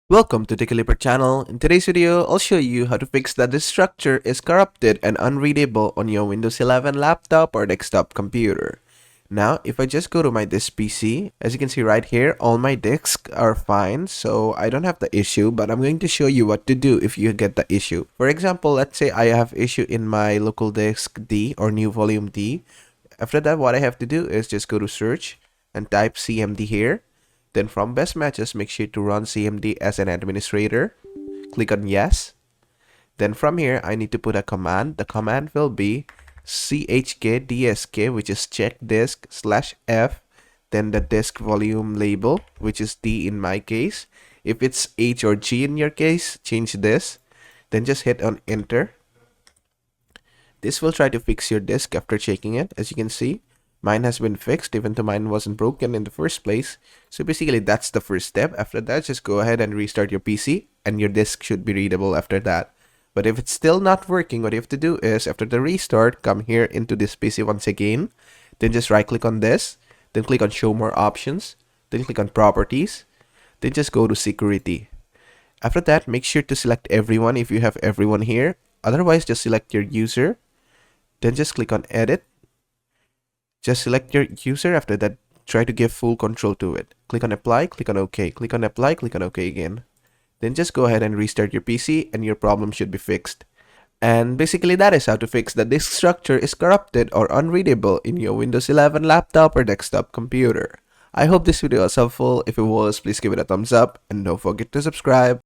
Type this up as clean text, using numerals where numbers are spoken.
Welcome to the Clipper channel. In today's video, I'll show you how to fix that the structure is corrupted and unreadable on your Windows 11 laptop or desktop computer. Now, if I just go to my disk PC, as you can see right here, all my disks are fine, so I don't have the issue, but I'm going to show you what to do if you get the issue. For example, let's say I have issue in my local disk D or new volume D. After that, what I have to do is just go to search and type CMD here. Then from best matches, make sure to run CMD as an administrator. Click on yes. Then from here, I need to put a command. The command will be chkdsk, which is check disk /f. Then the disk volume label, which is D in my case. If it's H or G in your case, change this. Then just hit on enter. This will try to fix your disk after checking it. As you can see, mine has been fixed, even though mine wasn't broken in the first place. So basically, that's the first step. After that, just go ahead and restart your PC, and your disk should be readable after that. But if it's still not working, what you have to do is, after the restart, come here into this PC once again. Then just right-click on this. Then click on Show More Options. Then click on Properties. Then just go to Security. After that, make sure to select Everyone if you have everyone here. Otherwise, just select your user. Then just click on Edit. Just select your user. After that, try to give full control to it. Click on Apply, click on OK. Click on Apply, click on OK again. Then just go ahead and restart your PC and your problem should be fixed. And basically that is how to fix the disk structure is corrupted or unreadable in your Windows 11 laptop or desktop computer. I hope this video was helpful. If it was, please give it a thumbs up and don't forget to subscribe.